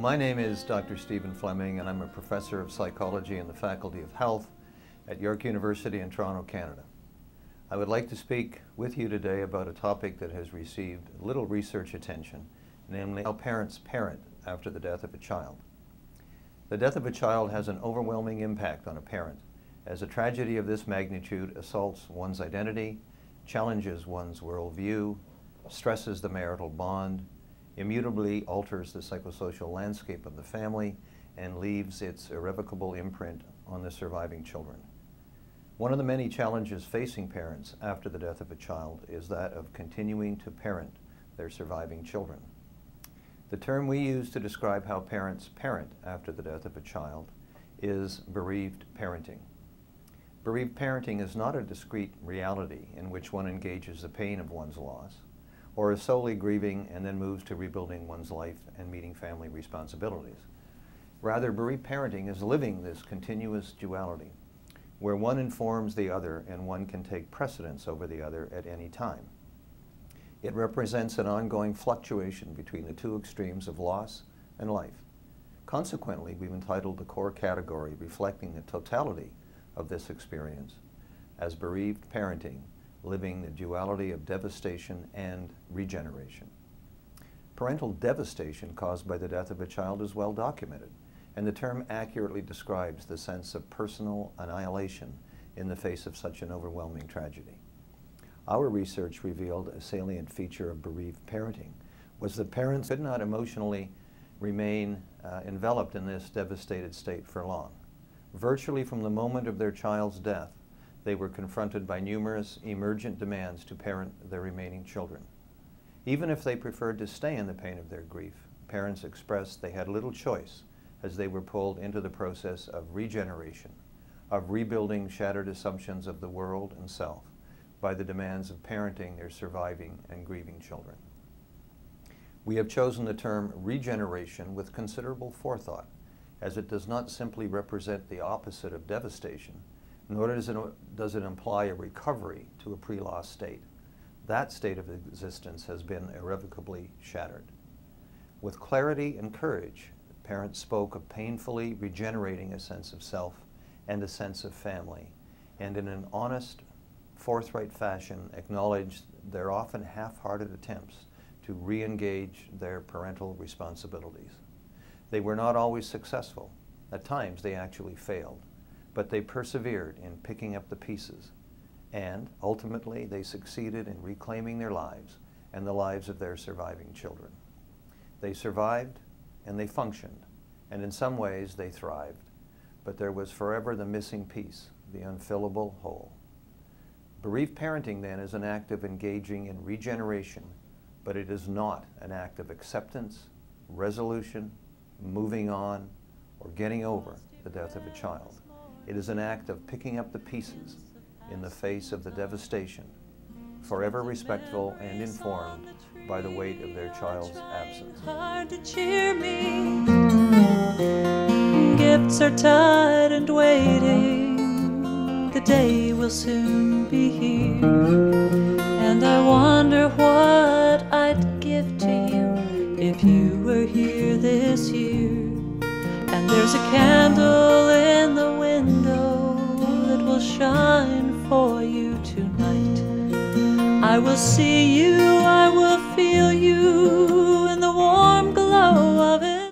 My name is Dr. Stephen Fleming, and I'm a professor of psychology in the Faculty of Health at York University in Toronto, Canada. I would like to speak with you today about a topic that has received little research attention, namely how parents parent after the death of a child. The death of a child has an overwhelming impact on a parent, as a tragedy of this magnitude assaults one's identity, challenges one's worldview, stresses the marital bond, immutably alters the psychosocial landscape of the family, and leaves its irrevocable imprint on the surviving children. One of the many challenges facing parents after the death of a child is that of continuing to parent their surviving children. The term we use to describe how parents parent after the death of a child is bereaved parenting. Bereaved parenting is not a discrete reality in which one engages the pain of one's loss, or is solely grieving and then moves to rebuilding one's life and meeting family responsibilities. Rather, bereaved parenting is living this continuous duality, where one informs the other and one can take precedence over the other at any time. It represents an ongoing fluctuation between the two extremes of loss and life. Consequently, we've entitled the core category reflecting the totality of this experience as bereaved parenting, living the duality of devastation and regeneration. Parental devastation caused by the death of a child is well documented, and the term accurately describes the sense of personal annihilation in the face of such an overwhelming tragedy. Our research revealed a salient feature of bereaved parenting was that parents could not emotionally remain enveloped in this devastated state for long. Virtually from the moment of their child's death, they were confronted by numerous emergent demands to parent their remaining children. Even if they preferred to stay in the pain of their grief, parents expressed they had little choice as they were pulled into the process of regeneration, of rebuilding shattered assumptions of the world and self by the demands of parenting their surviving and grieving children. We have chosen the term regeneration with considerable forethought, as it does not simply represent the opposite of devastation, nor does it imply a recovery to a pre-loss state. That state of existence has been irrevocably shattered. With clarity and courage, parents spoke of painfully regenerating a sense of self and a sense of family, and in an honest, forthright fashion acknowledged their often half-hearted attempts to re-engage their parental responsibilities. They were not always successful. At times they actually failed. But they persevered in picking up the pieces, and ultimately they succeeded in reclaiming their lives and the lives of their surviving children. They survived and they functioned, and in some ways they thrived, but there was forever the missing piece, the unfillable hole. Bereaved parenting then is an act of engaging in regeneration, but it is not an act of acceptance, resolution, moving on, or getting over the death of a child. It is an act of picking up the pieces in the face of the devastation, forever respectful and informed by the weight of their child's absence. Hard to cheer me. Gifts are tied and waiting. The day will soon be here, and I wonder what I'd give to you if you were here this year. And there's a candle in the window that will shine for you tonight. I will see you, I will feel you,